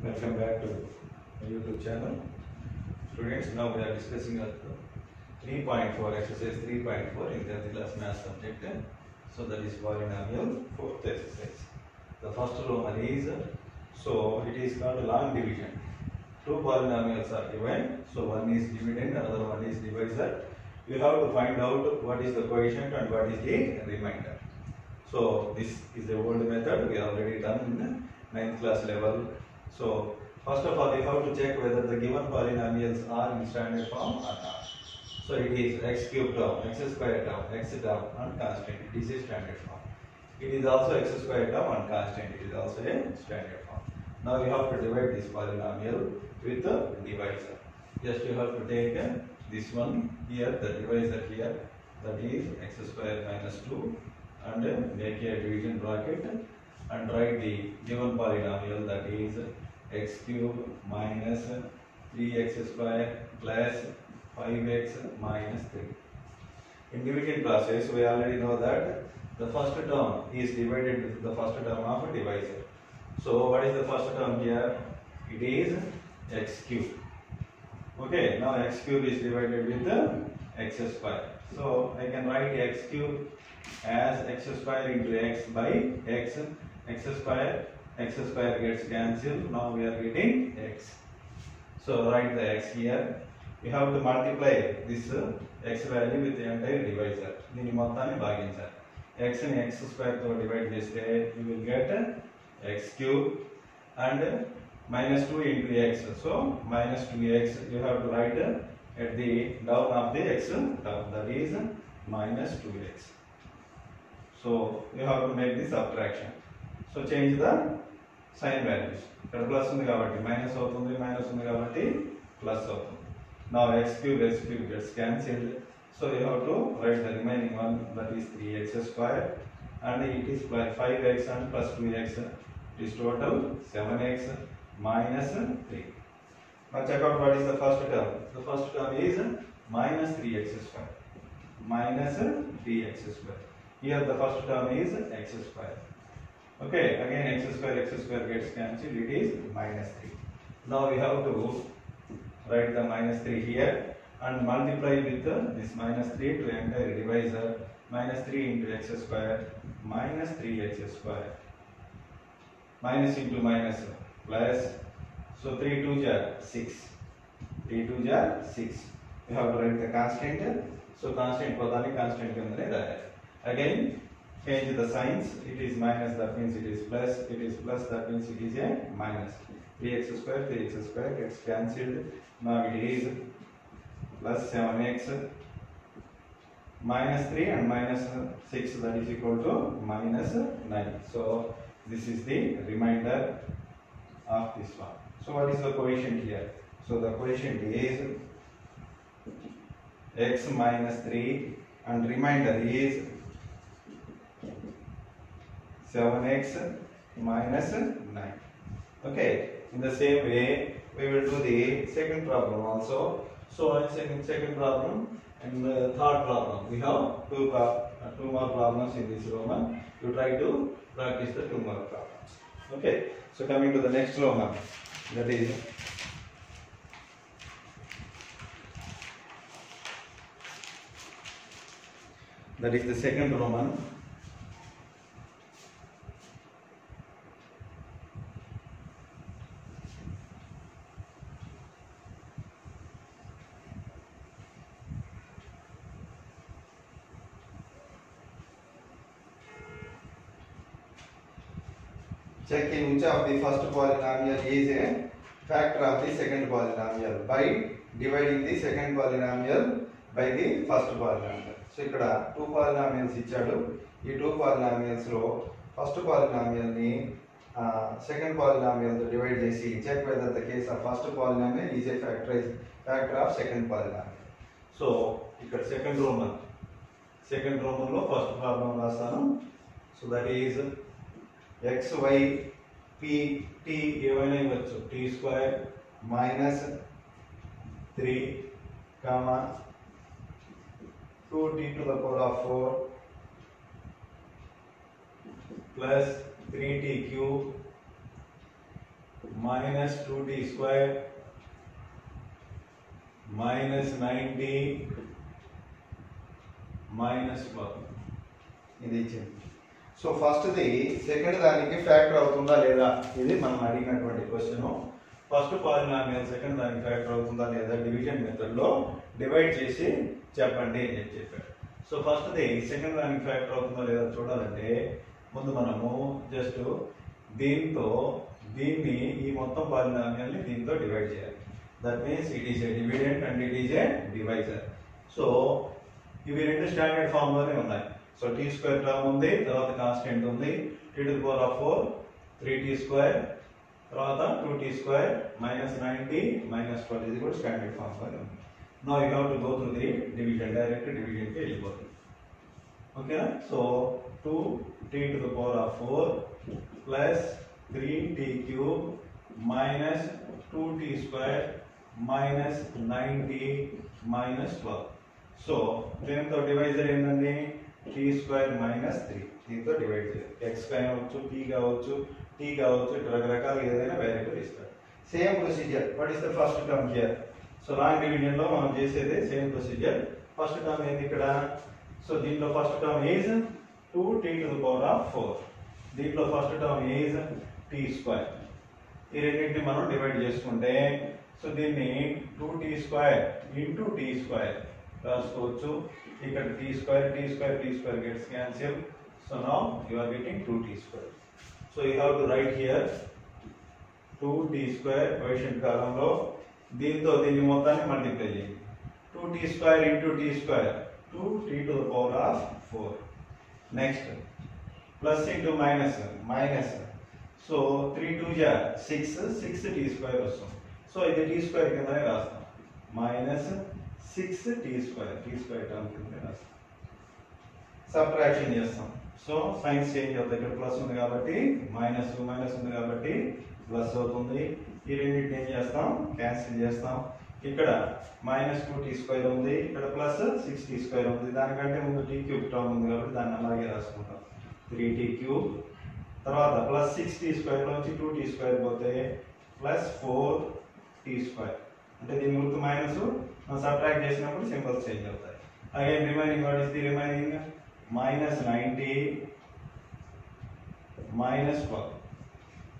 Welcome back to my YouTube channel. Students, now we are discussing 3.4 exercise 3.4 in the class math subject. So that is polynomial fourth exercise. The first Roman is, so it is called long division. Two polynomials are given, so one is dividend, another one is divisor. You have to find out what is the quotient and what is the remainder. So this is the old method we have already done in 9th class level. So first of all, you have to check whether the given polynomials are in standard form or not. So it is x cube term, x square term, x term and constant. It is a standard form. It is also x square term and constant. It is also a standard form. Now you have to divide this polynomial with the divisor. Just you have to take this one here, the divisor here, that is x square minus 2, and make a division bracket and write the given polynomial, that is x cube minus 3x square plus 5x minus 3. In division process, we already know that the first term is divided with the first term of a divisor. So what is the first term here? It is x cube. Okay, now x cube is divided with the x square. So I can write x cube as x square into x by x. X square gets cancelled. Now we are getting x. So write the x here. You have to multiply this x value with the entire divisor. దీని మొత్తాన్ని భాగించాలి. x ని x square తో divide చేస్తే you will get x cube and minus 2 into x. So minus 2x you have to write at the down of the x term, that is minus 2x. So you have to make this subtraction. So change the sign values. ఇక్కడ plus ఉంది కాబట్టి minus అవుతుంది, minus ఉంది కాబట్టి plus అవుతుంది. Now x cube gets cancelled. So you have to write the remaining one, that is 3x square, and it is plus 5x and plus 2x. It is total 7x minus 3. Now check out what is the first term. The first term is minus 3x square. Minus 3x square. Here the first term is x square. Okay, again x square gets cancelled. It is minus 3. Now we have to write the minus 3 here and multiply with this minus 3 to entire divisor. Minus 3 into x square minus 3x square. Minus into minus plus. So 3 2s are 6. 3 2s are 6. You have to write the constant. So constant padani constant kindane rayali. Again change the signs. It is minus, that means it is plus. It is plus, that means it is a minus. 3x square gets cancelled. Now it is plus 7x minus 3 and minus 6, that is equal to minus 9. So this is the remainder of this one. So what is the quotient here? So the quotient is x minus 3 and remainder is 7x minus 9. Okay, in the same way we will do the second problem also. So in second problem and the third problem, we have two more problems in this Roman. You try to practice the 2 more problems. Okay, so coming to the next Roman, that is the second Roman. Check in which of the first polynomial is a factor of the second polynomial by dividing the second polynomial by the first polynomial. So ikkada two polynomials ichadu. Ee two polynomials lo first polynomial ni second polynomial to divide chesi check whether the case of first polynomial is a factor of second polynomial. So ikkada second Roman lo first problem rasanu. So that is x y p t ఏవైనా ఇవ్వచ్చు, t square minus 3 comma 2t to the power of 4 plus 3t cube minus 2t square minus 90 minus 12 ఇది ఇచ్చింది. So ఫస్ట్ది second దానికి factor అవుతుందా లేదా ఇది మనం అడిగినటువంటి క్వశ్చన్. ఫస్ట్ పాలినామియల్ సెకండ్ దానికి ఫ్యాక్టర్ అవుతుందా లేదా డివిజన్ మెథడ్ లో డివైడ్ చేసి చెప్పండి అని చెప్పారు. సో ఫస్ట్ది సెకండ్ దానికి ఫ్యాక్టర్ అవుతుందా లేదా చూడాలంటే ముందు మనము జస్ట్ దీంతో దీన్ని ఈ మొత్తం పాలినామియల్ని దీంతో డివైడ్ చేయాలి. That means it is a dividend and it is a divisor. So ఇవి రెండు స్టాండర్డ్ ఫామ్ లోనే ఉన్నాయి. సో టీ స్క్వేర్ టర్మ్ ఉంది, తర్వాత కాన్స్టెంట్ ఉంది, tea to the power of 4 3t square, తర్వాత 2t స్క్వేర్ మైనస్ 90 మైనస్ 12 ఇది కూడా స్టాండర్డ్ ఫామ్ లోనే ఉంది. Now you have to go through the division, direct division కి వెళ్ళిపోతుంది. ఓకేనా? So 2t to the power of 4 plus 3t cube minus 2t square minus 90 minus 12. So దీంతో divisor ఏంటండి? Tea square minus 3 దీంతో divide చేయాలి. X కావచ్చు, P కావచ్చు, tea కావచ్చు, ఇట్లా రకరకాల ఏదైనా వేరియబుల్ ఇస్తారు. Same procedure. What is the first term here? So long division లో మనం చేసేది సేమ్ ప్రొసీజర్. ఫస్ట్ టర్మ్ ఏంది ఇక్కడ? సో దీంట్లో first term is 2t to the power of 4. దీంట్లో first term is T square. ఈ రెండింటిని మనం డివైడ్ చేసుకుంటే సో దీన్ని 2t square into T square రాసుకోవచ్చు. ఇక్కడ T square gets cancel. So now you are getting 2t square. So you have to write here 2t square question కాలంలో దీంతో దీన్ని మొత్తాన్ని మల్టిప్లై చేయండి. 2t square into T square 2t to the power of 4. Next plus into minus minus. So 3 2 జా 6t square వస్తుంది. So ఇది tea square కిందనే రాస్తాం. మైనస్ 6t స్క్వేర్ టర్మ్ కిందనే రాస్తాం. సబ్ట్రాక్షన్ చేస్తాం. సో సైన్స్ చేంజ్ అవుతుంది. ఇక్కడ ప్లస్ ఉంది కాబట్టి మైనస్ ఉంది కాబట్టి ప్లస్ అవుతుంది. ఈ రెండింటిని ఏం చేస్తాం? క్యాన్సిల్ చేస్తాం. ఇక్కడ మైనస్ 2t స్క్వేర్ ఉంది, ఇక్కడ ప్లస్ 6t స్క్వేర్ ఉంది. దానికంటే ముందు టీ క్యూబ్ టర్మ్ ఉంది కాబట్టి దాన్ని అలాగే రాసుకుంటాం. 3t క్యూబ్, తర్వాత ప్లస్ 6t స్క్వేర్ నుంచి 2t స్క్వేర్ పోతే ప్లస్ 4t స్క్వేర్. అంటే దీని గుర్తు మైనస్, మనం సబ్ట్రాక్ట్ చేసినప్పుడు సింబల్స్ చేంజ్ అవుతాయి. Again remaining what is the remaining? Minus 90 minus 12.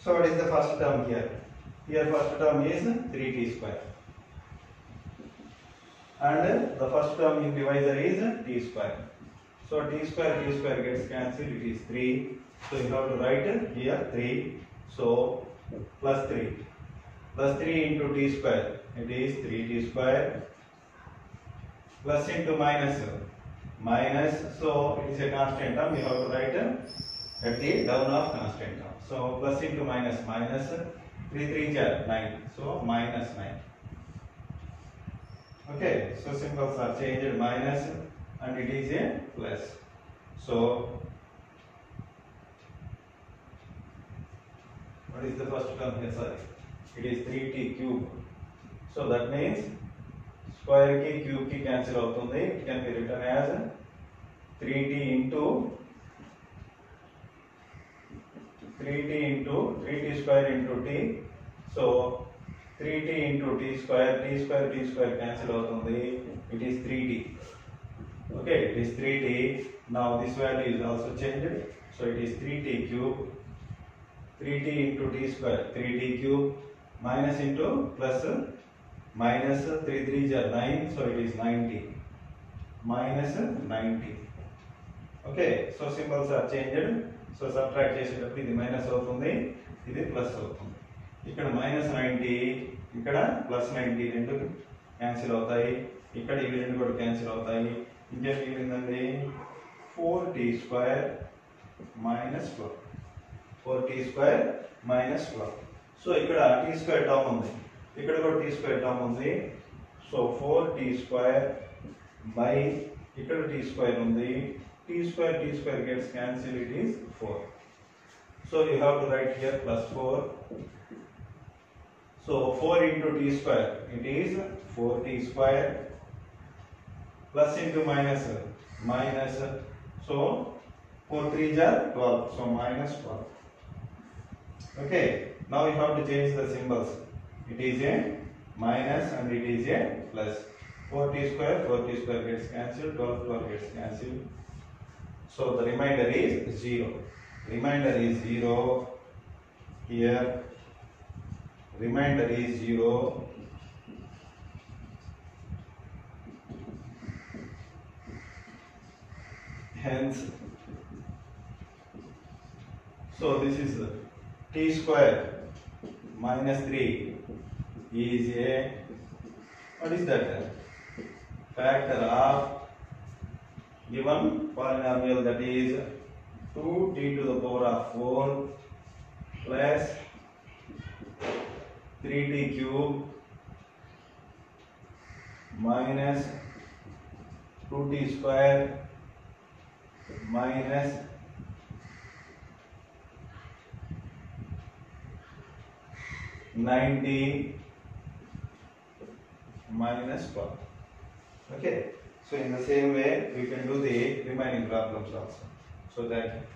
So what is the first term here? Here first term is 3t square and the first term in divisor is t square. So t square gets cancelled, it is 3. So you have to write here 3. So plus 3 into t square, it is 3t square, plus into minus, so it is a constant term, you have to write at the down of constant term. So plus into minus, 3 3 is 9, so minus 9. Okay, so symbols are changed, minus and it is a plus. So what is the first term here? Sorry, it is 3t cube. So that means square ki cube ki cancel avutundi. It can be written as 3t into 3t square into t. So 3t into t square cancel avutundi. It is 3t. Okay, it is 3t. Now this value is also changed. So it is 3t cube. 3t into t square, 3t cube, minus into plus, minus 3 3 is 9, so it is 90. Minus 90. Okay, so symbols are changed. So subtract చేసేటప్పుడు ఇది minus అవుతుంది, ఇది plus అవుతుంది. ఇక్కడ minus 90, ఇక్కడ plus 90 రెండు cancel అవుతాయి. ఇక్కడ ఇవి రెండు కూడా క్యాన్సిల్ అవుతాయి. ఇంకేం మిగిలిందండి? 4t square minus 12. 4t square minus 12. So ఇక్కడ t స్క్వేర్ టర్మ్ ఉంది, ఇక్కడ కూడా t స్క్వేర్ టర్మ్ ఉంది. సో 4t స్క్వేర్ బై ఇక్కడ t స్క్వేర్ ఉంది. t square gets cancelled, it is 4. So you have to write here plus 4. So 4 into t square, it is 4t square, plus into minus, so 4 3 is 12, so minus 12. Okay, now we have to change the symbols. It is a minus and it is a plus. 4t square gets cancelled, 12 gets cancelled. So the remainder is 0. Remainder is 0 here. Remainder is 0. Hence, so this is t square minus 3 is a, what is that? Factor of given polynomial, that is 2t to the power of 4 plus 3t cube minus 2t square minus 90 minus 12. Okay, so in the same way we can do the remaining problems also. So that